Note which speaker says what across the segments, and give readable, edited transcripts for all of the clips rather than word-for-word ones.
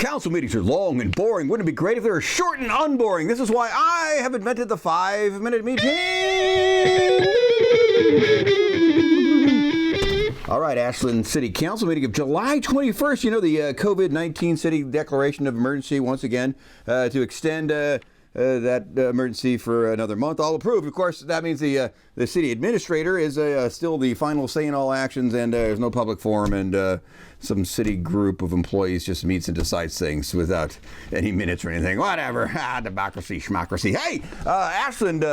Speaker 1: Council meetings are long and boring. Wouldn't it be great if they were short and unboring? This is why I have invented the 5-minute meeting. All right, Ashland City Council meeting of July 21st. You know, the COVID-19 city declaration of emergency once again to extend that emergency for another month. All approved. Of course, that means the city administrator is still the final say in all actions, and there's no public forum, and some city group of employees just meets and decides things without any minutes or anything. Whatever. Democracy, schmocracy. Hey, Ashland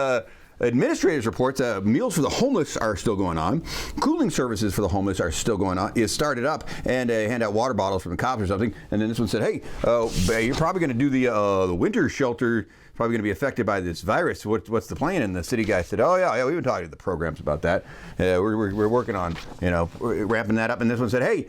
Speaker 1: administrators reports meals for the homeless are still going on. Cooling services for the homeless are still going on. Is started up, and hand out water bottles from the cops or something. And then this one said, "Hey, you're probably going to do the winter shelter. Probably going to be affected by this virus. What's the plan?" And the city guy said, "Oh yeah, we've been talking to the programs about that. We're working on ramping that up." And this one said, "Hey,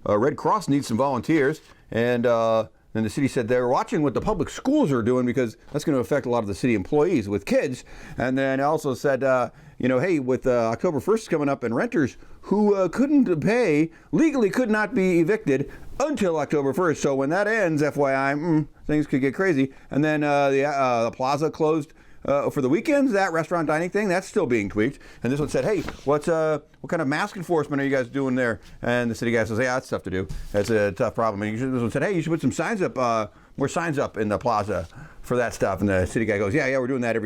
Speaker 1: Red Cross needs some volunteers." And then the city said they're watching what the public schools are doing because that's going to affect a lot of the city employees with kids. And then also said, hey, with October 1st coming up, and renters who couldn't pay legally could not be evicted until October 1st. So when that ends, FYI, things could get crazy. And then the plaza closed for the weekends. That restaurant dining thing, that's still being tweaked. And this one said, "Hey, what kind of mask enforcement are you guys doing there?" And the city guy says, "Yeah, that's tough to do. That's a tough problem." And this one said, "Hey, you should put some signs up, more signs up in the plaza for that stuff." And the city guy goes, "Yeah, we're doing that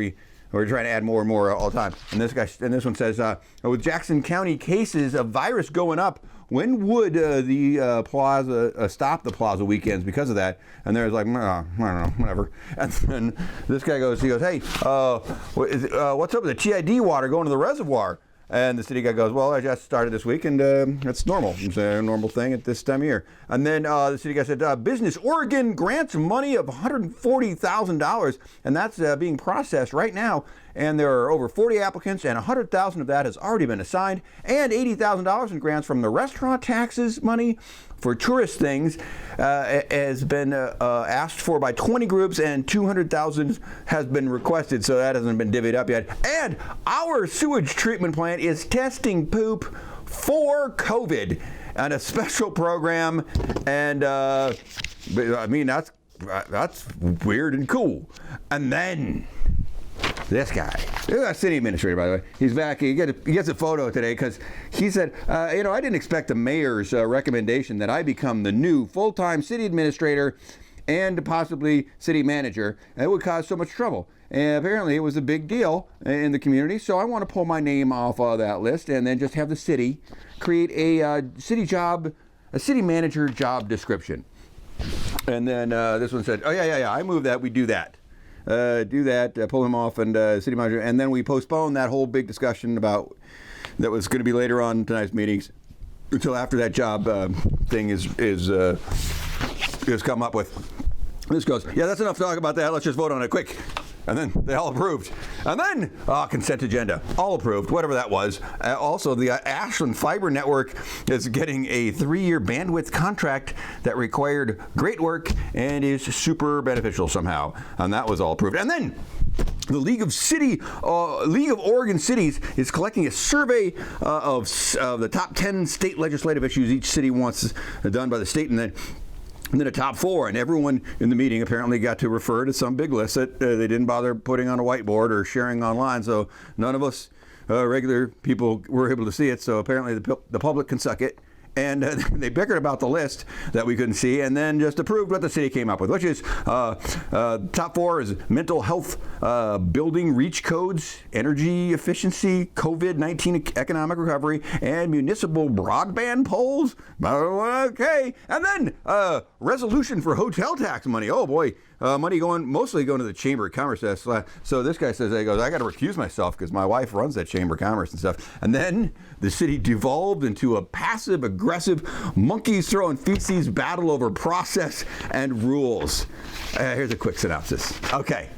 Speaker 1: we're trying to add more and more all the time." And this one says, "With Jackson County cases of virus going up, when would the plaza stop the plaza weekends because of that?" And there's like, I don't know, whatever. And then this guy goes, "Hey, what's up with the TID water going to the reservoir?" And the city guy goes, "Well, I just started this week, and it's normal. It's a normal thing at this time of year." And then the city guy said, "Business Oregon grants money of $140,000, and that's being processed right now. And there are over 40 applicants, and $100,000 of that has already been assigned, and $80,000 in grants from the restaurant taxes money for tourist things has been asked for by 20 groups, and $200,000 has been requested, so that hasn't been divvied up yet. And our sewage treatment plant is testing poop for COVID on a special program, and that's weird and cool." And then this guy, city administrator, by the way, he's back. He gets a photo today because he said, I didn't expect the mayor's recommendation that I become the new full-time city administrator and possibly city manager. And it would cause so much trouble. And apparently it was a big deal in the community. So I want to pull my name off of that list and then just have the city create a city manager job description. And then this one said, "Oh yeah, I move that we do that." Pull him off, and city manager, and then we postpone that whole big discussion about that was going to be later on in tonight's meetings until after that job thing is come up with. This goes, "Yeah, that's enough to talk about that. Let's just vote on it quick." And then they all approved. And then, consent agenda, all approved, whatever that was. Also, the Ashland Fiber Network is getting a 3-year bandwidth contract that required great work and is super beneficial somehow. And that was all approved. And then the League of Oregon Cities is collecting a survey of the top 10 state legislative issues each city wants done by the state, and then a top 4, and everyone in the meeting apparently got to refer to some big list that they didn't bother putting on a whiteboard or sharing online, so none of us regular people were able to see it, so apparently the public can suck it. And they bickered about the list that we couldn't see, and then just approved what the city came up with, which is top 4 is mental health, building reach codes, energy efficiency, COVID-19 economic recovery, and municipal broadband poles. Okay, and then resolution for hotel tax money. Oh boy, money mostly going to the Chamber of Commerce. So this guy says, "I got to recuse myself because my wife runs that Chamber of Commerce and stuff." And then the city devolved into a passive-aggressive monkeys throwing feces battle over process and rules. Here's a quick synopsis. Okay.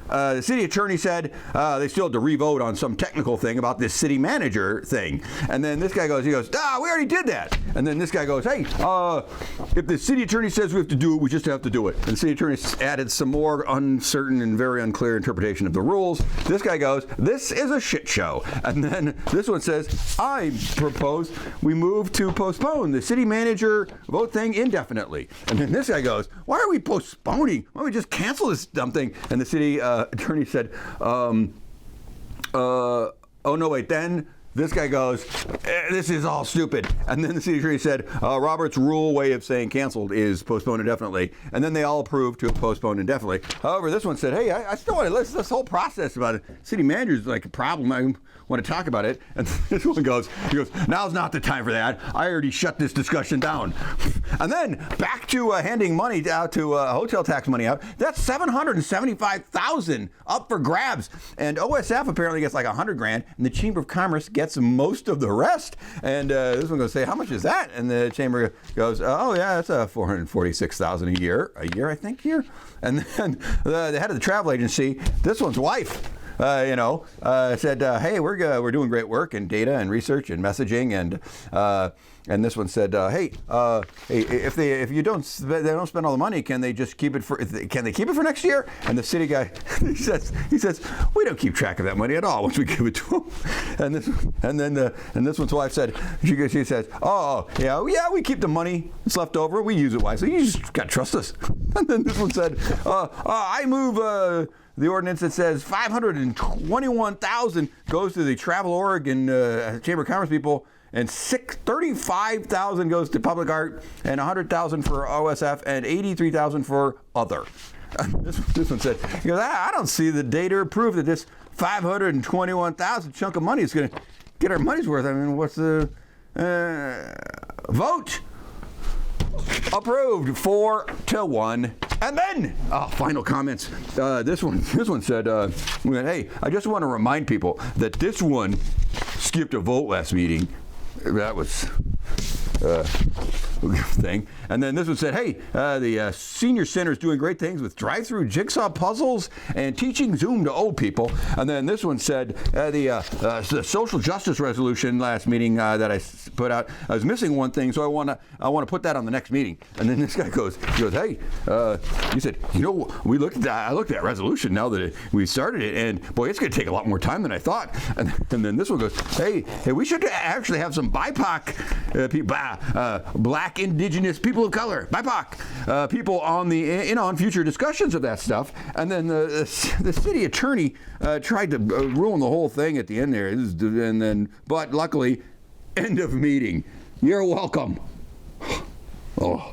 Speaker 1: the city attorney said they still had to re-vote on some technical thing about this city manager thing. And then this guy goes, we already did that. And then this guy goes, hey, if the city attorney says we have to do it, we just have to do it. And the city attorney added some more uncertain and very unclear interpretation of the rules. This guy goes, this is a shit show. And then this one says, I propose we move to postpone the city manager vote thing indefinitely. And then this guy goes, why are we postponing? Why don't we just cancel this dumb thing? And the city attorney said, oh no, wait, then this guy goes, this is all stupid. And then the city attorney said, Robert's rule way of saying canceled is postponed indefinitely. And then they all approved to postpone indefinitely. However, this one said, hey, I still want to listen to this whole process about it. City manager's like a problem. I want to talk about it. And this one goes, now's not the time for that. I already shut this discussion down. And then back to handing money out to hotel tax money out. That's $775,000 up for grabs. And OSF apparently gets like $100,000, and the Chamber of Commerce gets most of the rest. And this one goes, say, how much is that? And the chamber goes, oh yeah, that's $446,000 a year, I think here. And then the head of the travel agency, this one's wife, said, hey, we're doing great work in data and research and messaging, and this one said, hey, if they don't spend all the money, can they just keep it for next year? And the city guy, he says, we don't keep track of that money at all once we give it to them. And this one's wife said, she says, oh yeah, we keep the money that's left over, we use it wisely. You just gotta trust us. And then this one said, I move the ordinance that says $521,000 goes to the Travel Oregon Chamber of Commerce people, and $35,000 goes to public art, and $100,000 for OSF, and $83,000 for other. This one said, I don't see the data or proof that this $521,000 chunk of money is going to get our money's worth. I mean, what's the vote? Approved 4-1. And then, final comments. This one said, hey, I just want to remind people that this one skipped a vote last meeting. That was thing. And then this one said, hey, the senior center is doing great things with drive-through jigsaw puzzles and teaching Zoom to old people. And then this one said, the social justice resolution last meeting that I put out, I was missing one thing, so I want to put that on the next meeting. And then this guy goes, hey, he said, I looked at that resolution now that we started it, and boy, it's going to take a lot more time than I thought. And then this one goes, hey, we should actually have some BIPOC people, Black, Indigenous, people of color, BIPOC people on future discussions of that stuff. And then the city attorney tried to ruin the whole thing at the end there. But luckily, end of meeting. You're welcome. Oh.